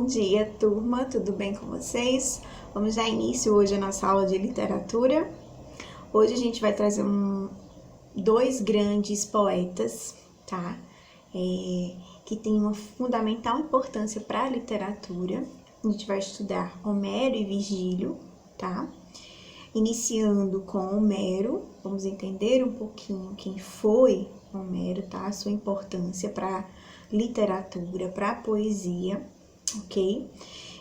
Bom dia, turma, tudo bem com vocês? Vamos dar início hoje à nossa aula de literatura. Hoje a gente vai trazer dois grandes poetas, tá? Que têm uma fundamental importância para a literatura. A gente vai estudar Homero e Virgílio, tá? Iniciando com Homero, vamos entender um pouquinho quem foi Homero, tá? A sua importância para a literatura, para a poesia, ok?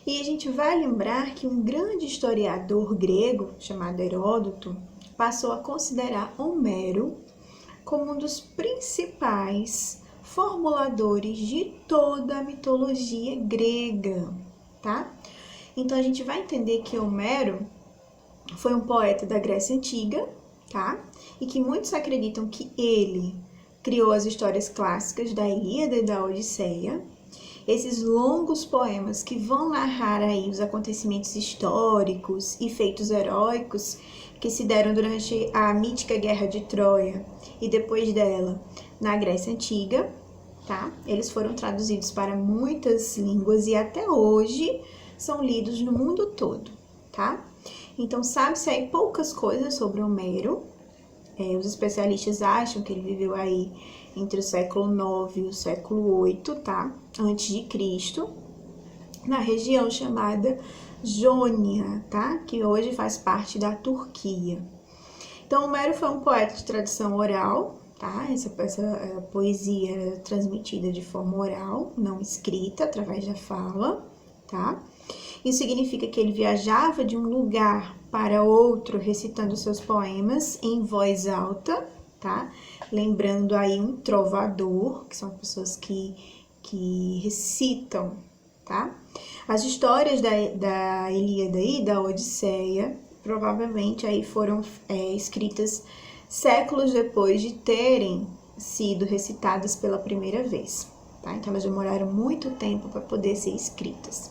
E a gente vai lembrar que um grande historiador grego, chamado Heródoto, passou a considerar Homero como um dos principais formuladores de toda a mitologia grega, tá? Então a gente vai entender que Homero foi um poeta da Grécia Antiga, tá? E que muitos acreditam que ele criou as histórias clássicas da Ilíada e da Odisseia. Esses longos poemas que vão narrar aí os acontecimentos históricos e feitos heróicos que se deram durante a mítica Guerra de Troia e depois dela na Grécia Antiga, tá? Eles foram traduzidos para muitas línguas e até hoje são lidos no mundo todo, tá? Então, sabe-se aí poucas coisas sobre Homero. Os especialistas acham que ele viveu aí entre o século IX e o século VIII, tá? Antes de Cristo, na região chamada Jônia, tá? Que hoje faz parte da Turquia. Então, Homero foi um poeta de tradição oral, tá? Essa poesia era transmitida de forma oral, não escrita, através da fala, tá? Isso significa que ele viajava de um lugar para outro recitando seus poemas em voz alta, tá? Lembrando aí um trovador, que são pessoas que recitam, tá? As histórias da Ilíada e da Odisseia provavelmente aí foram escritas séculos depois de terem sido recitadas pela primeira vez, tá? Então elas demoraram muito tempo para poder ser escritas.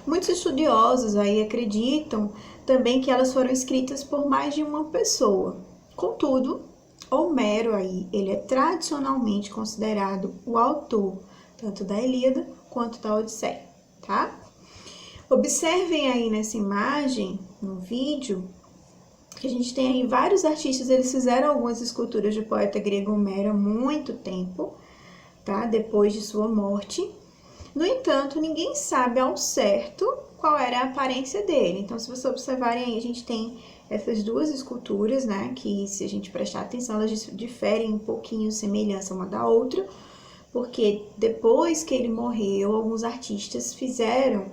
Muitos estudiosos aí acreditam também que elas foram escritas por mais de uma pessoa. Contudo, Homero aí, ele é tradicionalmente considerado o autor tanto da Ilíada quanto da Odisseia, tá? Observem aí nessa imagem, no vídeo, que a gente tem aí vários artistas, eles fizeram algumas esculturas do poeta grego Homero há muito tempo, tá? Depois de sua morte. No entanto, ninguém sabe ao certo qual era a aparência dele. Então, se vocês observarem aí, a gente tem essas duas esculturas, né? Que, se a gente prestar atenção, elas diferem um pouquinho, semelhança uma da outra, porque depois que ele morreu, alguns artistas fizeram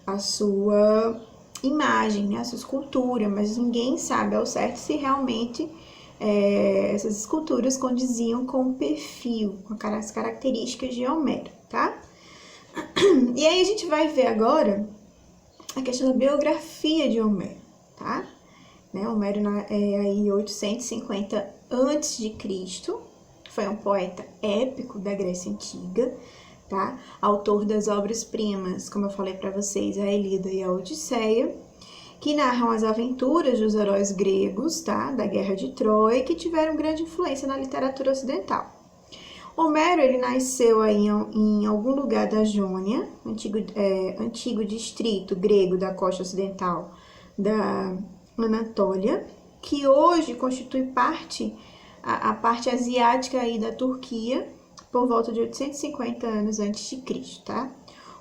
a sua imagem, né? A sua escultura, mas ninguém sabe ao certo se realmente essas esculturas condiziam com o perfil, com as características de Homero, tá? E aí a gente vai ver agora a questão da biografia de Homero, tá? Homero é aí 850 a.C., foi um poeta épico da Grécia Antiga, tá? Autor das obras-primas, como eu falei para vocês, a Ilíada e a Odisseia, que narram as aventuras dos heróis gregos, tá? Da Guerra de Troia, e que tiveram grande influência na literatura ocidental. Homero, ele nasceu aí em algum lugar da Jônia, antigo distrito grego da costa ocidental da Anatólia, que hoje constitui a parte asiática aí da Turquia, por volta de 850 anos antes de Cristo, tá?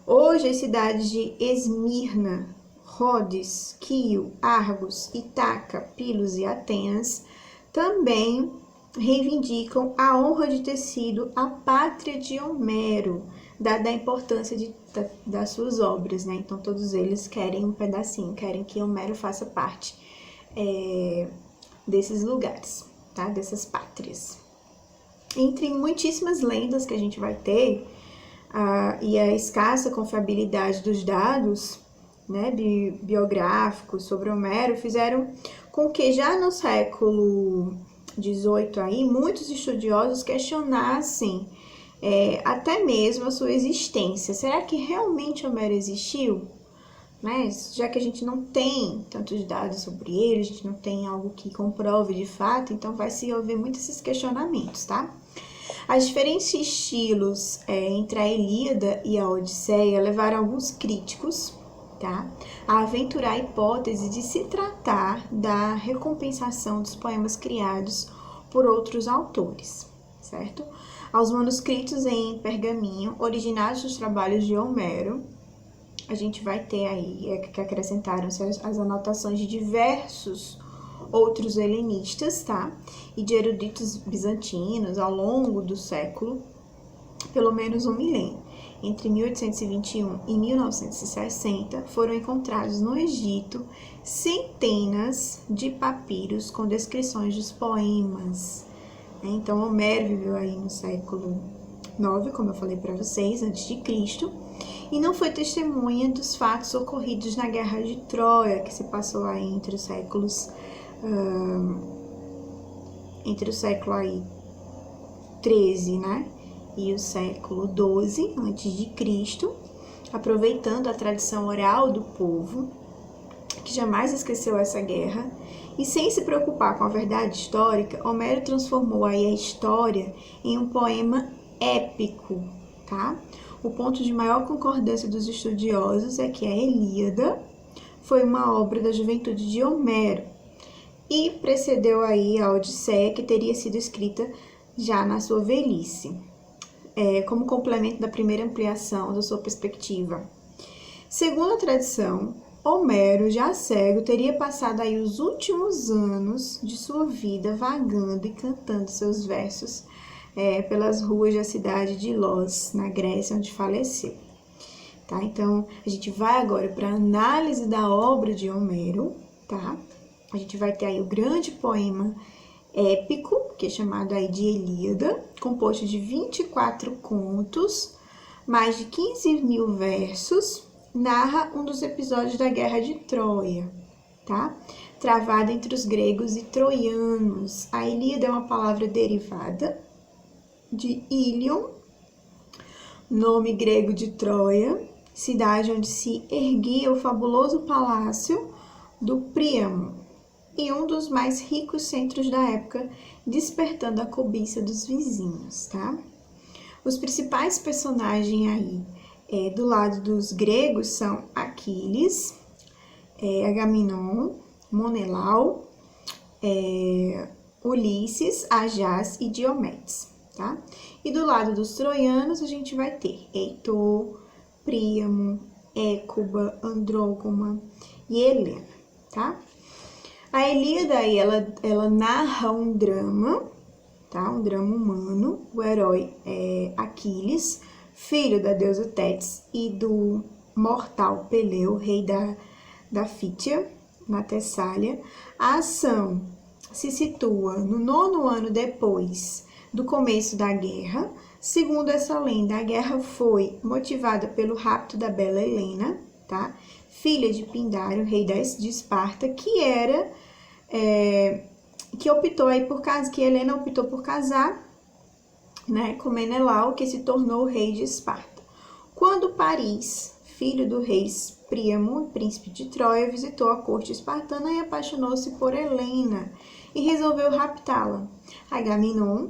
Hoje as cidades de Esmirna, Rhodes, Quio, Argos, Ítaca, Pilos e Atenas também reivindicam a honra de ter sido a pátria de Homero, dada a importância das suas obras, né? Então, todos eles querem um pedacinho, querem que Homero faça parte desses lugares, tá? Dessas pátrias. Entre muitíssimas lendas que a gente vai ter, e a escassa confiabilidade dos dados, né, biográficos sobre Homero, fizeram com que já no século 18 aí, muitos estudiosos questionassem até mesmo a sua existência. Será que realmente Homero existiu? Né? Já que a gente não tem tantos dados sobre ele, a gente não tem algo que comprove de fato, então vai se ouvir muitos esses questionamentos, tá? As diferentes estilos entre a Ilíada e a Odisseia levaram alguns críticos, tá, a aventurar a hipótese de se tratar da recompensação dos poemas criados por outros autores, certo? Aos manuscritos em pergaminho, originados dos trabalhos de Homero, a gente vai ter aí que acrescentaram-se as anotações de diversos outros helenistas, tá? E de eruditos bizantinos ao longo do século, pelo menos um milênio. Entre 1821 e 1960, foram encontrados no Egito centenas de papiros com descrições dos poemas. Então, Homero viveu aí no século IX, como eu falei para vocês, antes de Cristo, e não foi testemunha dos fatos ocorridos na Guerra de Troia, que se passou aí entre os séculos aí 13, né, e o século 12 antes de Cristo, aproveitando a tradição oral do povo, que jamais esqueceu essa guerra, e sem se preocupar com a verdade histórica, Homero transformou aí a história em um poema épico, tá? O ponto de maior concordância dos estudiosos é que a Ilíada foi uma obra da juventude de Homero e precedeu aí a Odisseia, que teria sido escrita já na sua velhice, como complemento da primeira ampliação da sua perspectiva. Segundo a tradição, Homero, já cego, teria passado aí os últimos anos de sua vida vagando e cantando seus versos pelas ruas da cidade de Ilos, na Grécia, onde faleceu. Tá? Então, a gente vai agora para a análise da obra de Homero, tá? A gente vai ter aí o grande poema épico, que é chamado aí de Ilíada, composto de 24 contos, mais de 15.000 versos, narra um dos episódios da Guerra de Troia, tá? Travada entre os gregos e troianos. A Ilíada é uma palavra derivada de Ilion, nome grego de Troia, cidade onde se erguia o fabuloso palácio do Príamo, e um dos mais ricos centros da época, despertando a cobiça dos vizinhos, tá? Os principais personagens aí do lado dos gregos são Aquiles, Agamenon, Menelau, Ulisses, Ajás e Diomedes, tá? E do lado dos troianos a gente vai ter Heitor, Príamo, Écuba, Andrógoma e Helena, tá? A Ilíada aí, ela narra um drama, tá? Um drama humano. O herói é Aquiles, filho da deusa Tétis e do mortal Peleu, rei da Fítia, na Tessália. A ação se situa no 9º ano depois do começo da guerra. Segundo essa lenda, a guerra foi motivada pelo rapto da bela Helena, tá? Filha de Pindário, rei de Esparta, que optou aí que Helena optou por casar, né, com Menelau, que se tornou rei de Esparta. Quando Paris, filho do rei Príamo, príncipe de Troia, visitou a corte espartana e apaixonou-se por Helena e resolveu raptá-la. Agamenon,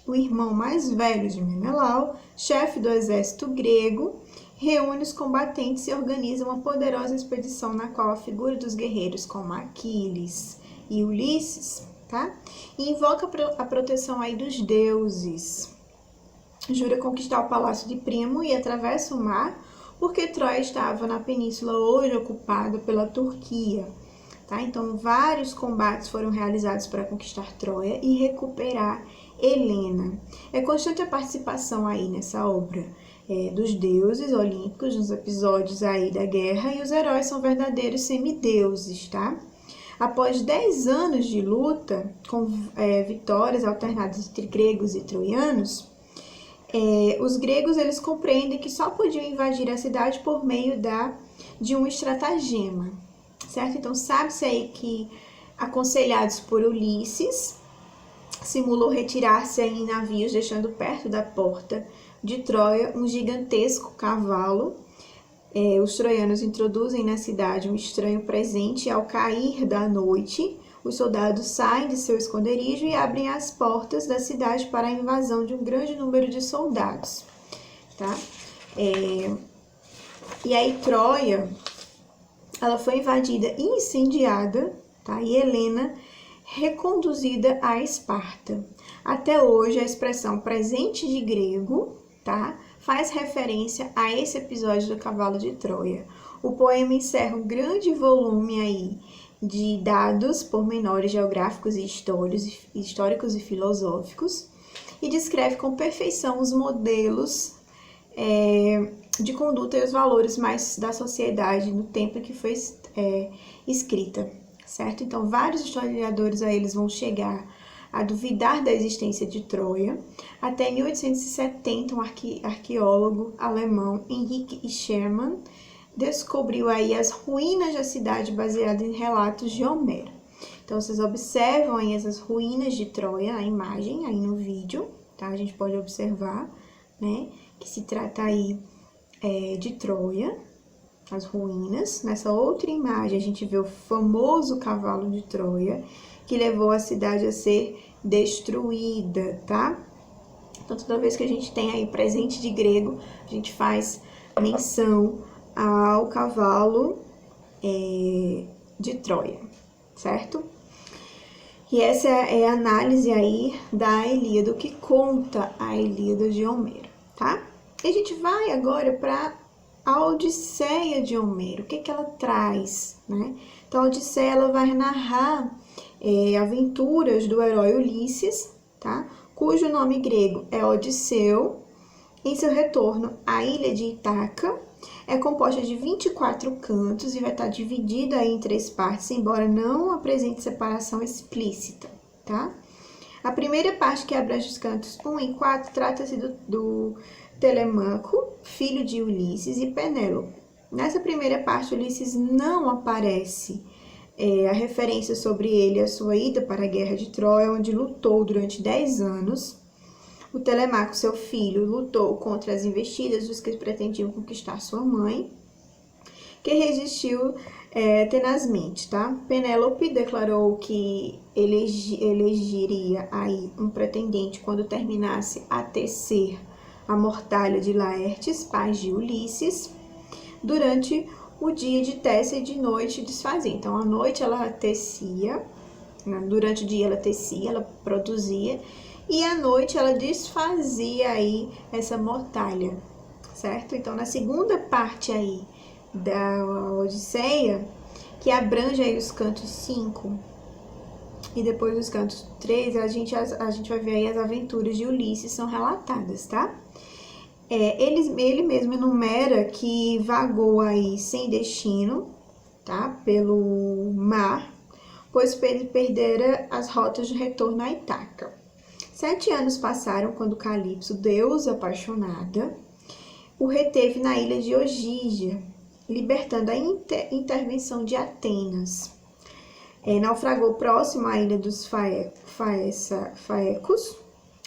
o irmão mais velho de Menelau, chefe do exército grego, reúne os combatentes e organiza uma poderosa expedição na qual a figura dos guerreiros como Aquiles e Ulisses, tá? E invoca a proteção aí dos deuses. Jura conquistar o palácio de Príamo e atravessa o mar, porque Troia estava na península hoje ocupada pela Turquia, tá? Então, vários combates foram realizados para conquistar Troia e recuperar Helena. É constante a participação aí nessa obra dos deuses olímpicos, nos episódios aí da guerra, e os heróis são verdadeiros semideuses, tá? Após 10 anos de luta, com vitórias alternadas entre gregos e troianos, os gregos eles compreendem que só podiam invadir a cidade por meio de um estratagema, certo? Então, sabe-se aí que, aconselhados por Ulisses, simulou retirar-se em navios, deixando perto da porta de Troia um gigantesco cavalo. Os troianos introduzem na cidade um estranho presente e, ao cair da noite, Os soldados saem de seu esconderijo e abrem as portas da cidade para a invasão de um grande número de soldados, tá? E aí Troia, ela foi invadida e incendiada, tá? E Helena reconduzida a Esparta. Até hoje, a expressão presente de grego, tá? Faz referência a esse episódio do cavalo de Troia. O poema encerra um grande volume aí de dados pormenores geográficos e históricos e filosóficos e descreve com perfeição os modelos de conduta e os valores mais da sociedade no tempo em que foi escrita, certo? Então, vários historiadores aí eles vão chegar a duvidar da existência de Troia. Até 1870, um arqueólogo alemão, Henrik Scherman, descobriu aí as ruínas da cidade baseadas em relatos de Homero. Então, vocês observam aí essas ruínas de Troia, a imagem aí no vídeo, tá? A gente pode observar, né, que se trata aí de Troia, as ruínas. Nessa outra imagem, a gente vê o famoso cavalo de Troia, que levou a cidade a ser destruída, tá? Então, toda vez que a gente tem aí presente de grego, a gente faz menção ao cavalo de Troia, certo? E essa é a análise aí da Ilíada, o que conta a Ilíada de Homero, tá? E a gente vai agora para a Odisseia de Homero. O que que ela traz, né? Então, a Odisseia, ela vai narrar aventuras do herói Ulisses, tá? Cujo nome grego é Odisseu. Em seu retorno à ilha de Ítaca, é composta de 24 cantos e vai estar dividida em 3 partes, embora não apresente separação explícita, tá? A primeira parte, que abrange os cantos 1 e 4, trata-se do Telemaco, filho de Ulisses, e Penélope. Nessa primeira parte, Ulisses não aparece a referência sobre ele, a sua ida para a guerra de Troia, onde lutou durante 10 anos. O Telemaco, seu filho, lutou contra as investidas dos que pretendiam conquistar sua mãe, que resistiu tenazmente, tá? Penélope declarou que elegeria aí um pretendente quando terminasse a tecer a mortalha de Laertes, pai de Ulisses, durante o dia de tece e de noite desfazia. Então, à noite ela tecia, durante o dia ela tecia, ela produzia, e à noite ela desfazia aí essa mortalha, certo? Então, na segunda parte aí da Odisseia, que abrange aí os cantos 5 e depois os cantos 3, a gente vai ver aí as aventuras de Ulisses são relatadas, tá? Ele mesmo enumera que vagou aí sem destino, tá? Pelo mar, pois perdera as rotas de retorno a Ítaca. 7 anos passaram quando Calipso, deusa apaixonada, o reteve na ilha de Ogígia, libertando a intervenção de Atenas. Naufragou próximo à ilha dos Faecos.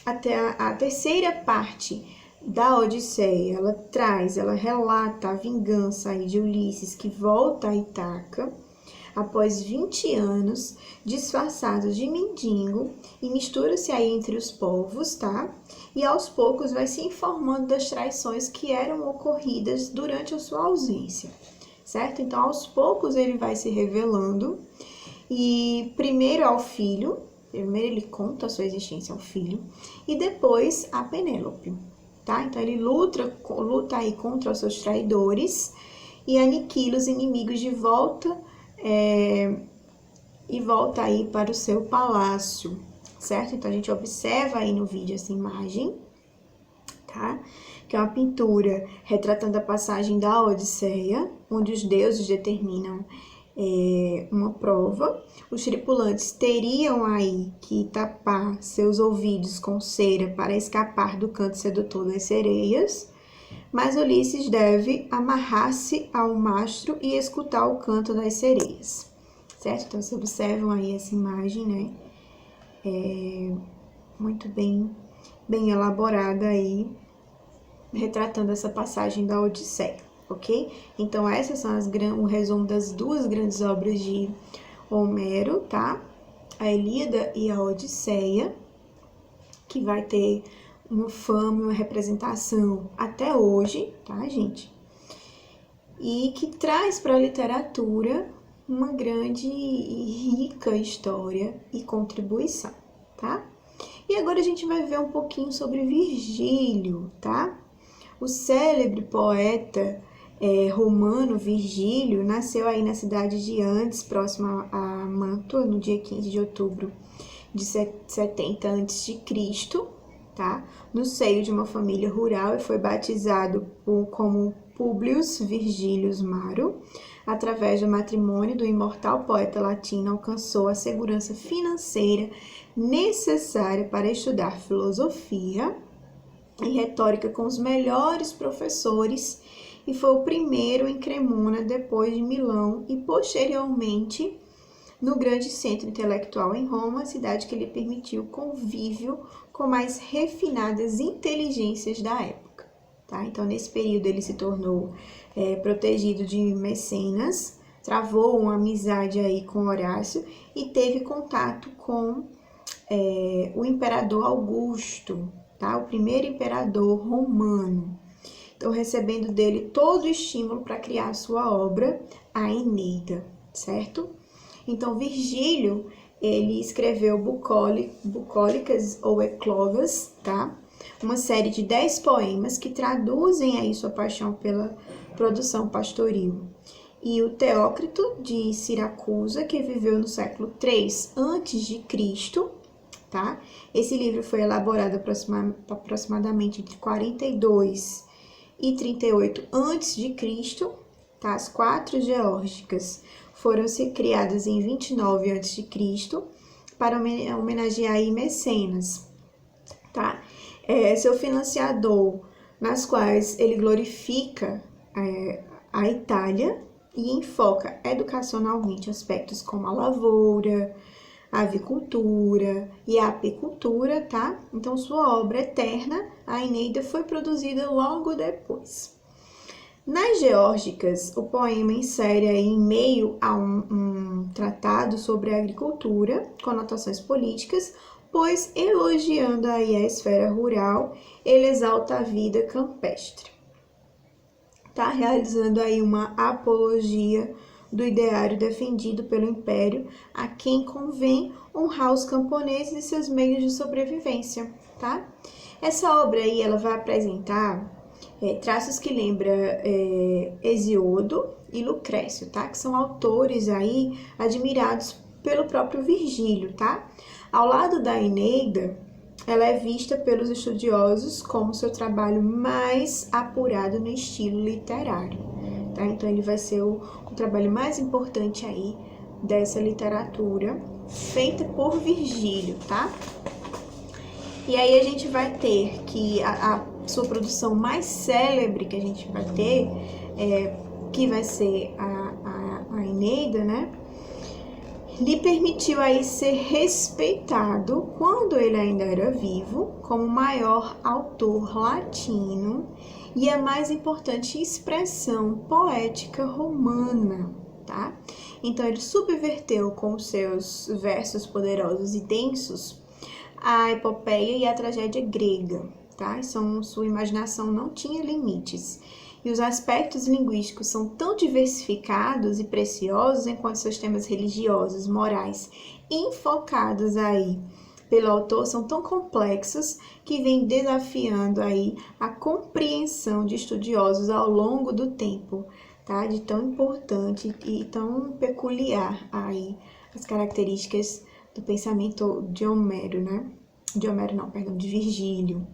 Até a terceira parte da Odisseia, ela relata a vingança aí de Ulisses, que volta a Ítaca após 20 anos, disfarçado de mendigo, e mistura-se aí entre os povos, tá? E aos poucos vai se informando das traições que eram ocorridas durante a sua ausência, certo? Então, aos poucos ele vai se revelando, e primeiro ao filho, primeiro ele conta a sua existência ao filho, e depois a Penélope, tá? Então, ele luta aí contra os seus traidores e aniquila os inimigos de volta, e volta aí para o seu palácio, certo? Então, a gente observa aí no vídeo essa imagem, tá? Que é uma pintura retratando a passagem da Odisseia, onde os deuses determinam uma prova. Os tripulantes teriam aí que tapar seus ouvidos com cera para escapar do canto sedutor das sereias, mas Ulisses deve amarrar-se ao mastro e escutar o canto das sereias, certo? Então, vocês observam aí essa imagem, né? Muito bem elaborada aí, retratando essa passagem da Odisseia, ok? Então, essas são o resumo das 2 grandes obras de Homero, tá? a Ilíada e a Odisseia, que vai ter uma fama, uma representação até hoje, tá, gente? E que traz para a literatura uma grande e rica história e contribuição, tá? E agora a gente vai ver um pouquinho sobre Virgílio, tá? O célebre poeta romano Virgílio nasceu aí na cidade de Andes, próxima a Mantua, no dia 15 de outubro de 70 a.C., tá? No seio de uma família rural, e foi batizado como Publius Virgilius Maro. Através do matrimônio do imortal poeta latino, alcançou a segurança financeira necessária para estudar filosofia e retórica com os melhores professores, e foi o primeiro em Cremona, depois de Milão, e posteriormente no grande centro intelectual em Roma, cidade que lhe permitiu convívio com mais refinadas inteligências da época. Tá? Então, nesse período, ele se tornou protegido de Mecenas, travou uma amizade aí com Horácio e teve contato com o imperador Augusto, tá? O primeiro imperador romano. Então, recebendo dele todo o estímulo para criar sua obra, a Eneida, certo? Então, Virgílio, ele escreveu bucólicas ou eclogas, tá? Uma série de 10 poemas que traduzem aí sua paixão pela produção pastoril. E o Teócrito de Siracusa, que viveu no século III a.C., tá? Esse livro foi elaborado aproximadamente entre 42 e 38 a.C., tá? As 4 geórgicas foram criadas em 29 a.C. para homenagear aí Mecenas, tá? Seu financiador, nas quais ele glorifica a Itália e enfoca educacionalmente aspectos como a lavoura, a avicultura e a apicultura, tá? Então, sua obra eterna, a Eneida, foi produzida logo depois. Nas geórgicas, o poema insere aí, em meio a um tratado sobre a agricultura, conotações políticas, pois, elogiando aí a esfera rural, ele exalta a vida campestre. Tá realizando aí uma apologia do ideário defendido pelo Império, a quem convém honrar os camponeses e seus meios de sobrevivência, tá? Essa obra aí, ela vai apresentar traços que lembram Hesíodo e Lucrécio, tá? Que são autores aí admirados pelo próprio Virgílio, tá? Ao lado da Eneida, ela é vista pelos estudiosos como seu trabalho mais apurado no estilo literário, tá? Então, ele vai ser o trabalho mais importante aí dessa literatura feita por Virgílio, tá? E aí a gente vai ter que a sua produção mais célebre que a gente vai ter, que vai ser a Eneida, né? Lhe permitiu aí ser respeitado, quando ele ainda era vivo, como o maior autor latino e a mais importante expressão poética romana, tá? Então, ele subverteu com seus versos poderosos e densos a epopeia e a tragédia grega, tá? Sua imaginação não tinha limites. E os aspectos linguísticos são tão diversificados e preciosos enquanto seus temas religiosos, morais, enfocados aí pelo autor, são tão complexos que vem desafiando aí a compreensão de estudiosos ao longo do tempo, tá? De tão importante e tão peculiar aí as características do pensamento de Homero, né? De Virgílio.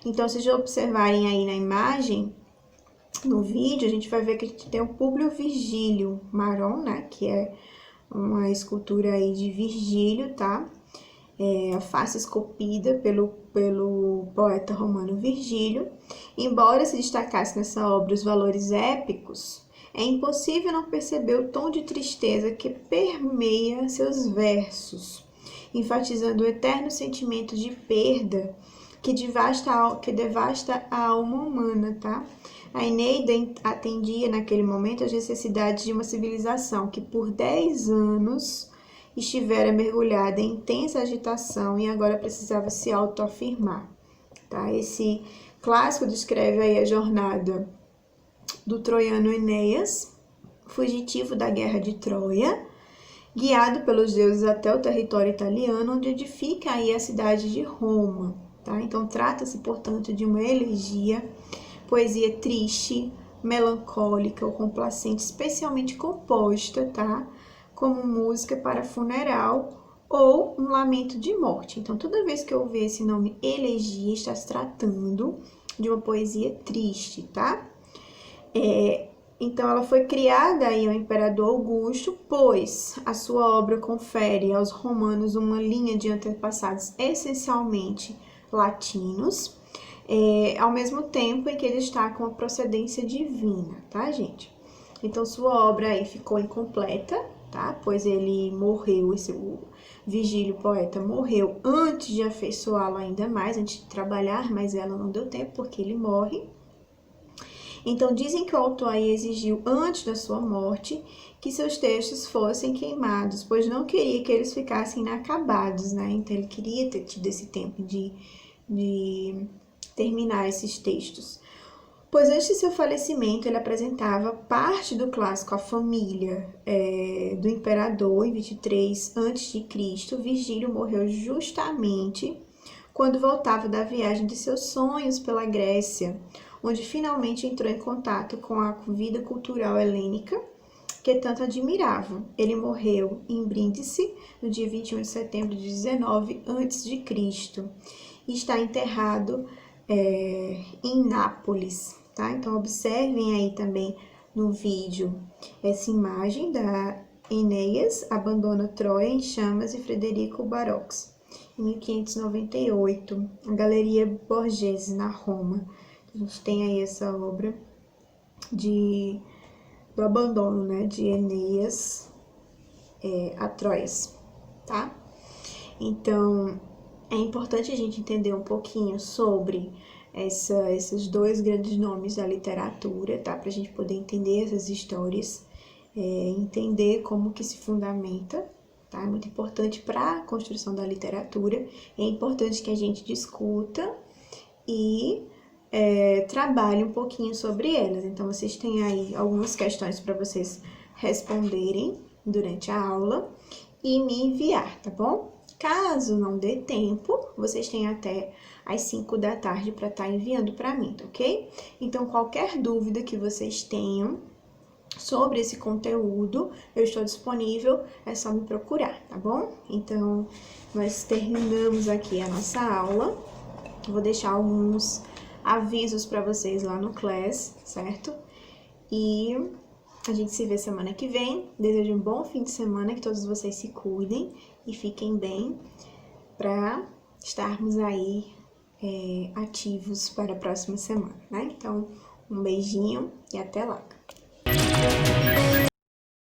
Então, se vocês observarem aí na imagem, no vídeo, a gente vai ver que a gente tem o Públio Virgílio Maron, né? Que é uma escultura aí de Virgílio, tá? A face esculpida pelo poeta romano Virgílio. Embora se destacasse nessa obra os valores épicos, é impossível não perceber o tom de tristeza que permeia seus versos, enfatizando o eterno sentimento de perda que devasta a alma humana, tá? A Eneida atendia naquele momento às necessidades de uma civilização que por 10 anos estivera mergulhada em intensa agitação e agora precisava se autoafirmar, tá? Esse clássico descreve aí a jornada do troiano Enéas, fugitivo da guerra de Troia, guiado pelos deuses até o território italiano, onde edifica aí a cidade de Roma, tá? Então trata-se, portanto, de uma elegia, poesia triste, melancólica ou complacente, especialmente composta, tá? Como música para funeral ou um lamento de morte. Então, toda vez que eu ver esse nome elegia, está se tratando de uma poesia triste, tá? Então, ela foi criada aí ao imperador Augusto, pois a sua obra confere aos romanos uma linha de antepassados essencialmente latinos, ao mesmo tempo em que eles destacam a procedência divina, tá, gente? Então, sua obra aí ficou incompleta, tá? Pois ele morreu, o Virgílio, poeta, morreu antes de afeiçoá-lo ainda mais, antes de trabalhar, mas ela não deu tempo porque ele morre. Então, dizem que o autor aí exigiu, antes da sua morte, que seus textos fossem queimados, pois não queria que eles ficassem inacabados, né? Então, ele queria ter tido esse tempo de terminar esses textos. Pois antes de seu falecimento, ele apresentava parte do clássico A Família do Imperador, em 23 a.C. Virgílio morreu justamente quando voltava da viagem de seus sonhos pela Grécia, onde finalmente entrou em contato com a vida cultural helênica que tanto admirava. Ele morreu em Brindisi, no dia 21 de setembro de 19 a.C. e está enterrado em Nápoles, tá? Então, observem aí também no vídeo essa imagem da Enéas abandona Troia em chamas e Frederico Barocks, em 1598, a Galeria Borghese, na Roma. A gente tem aí essa obra do abandono, né, de Enéas a Troias, tá? Então, é importante a gente entender um pouquinho sobre esses dois grandes nomes da literatura, tá? Pra gente poder entender essas histórias, entender como que se fundamenta, tá? É muito importante para a construção da literatura, é importante que a gente discuta e trabalhe um pouquinho sobre elas. Então, vocês têm aí algumas questões para vocês responderem durante a aula e me enviar, tá bom? Caso não dê tempo, vocês têm até às 5 da tarde para estar enviando para mim, tá ok? Então, qualquer dúvida que vocês tenham sobre esse conteúdo, eu estou disponível, é só me procurar, tá bom? Então, nós terminamos aqui a nossa aula. Vou deixar alguns avisos para vocês lá no Class, certo? E a gente se vê semana que vem. Desejo um bom fim de semana, que todos vocês se cuidem e fiquem bem para estarmos aí ativos para a próxima semana, né? Então, um beijinho e até lá!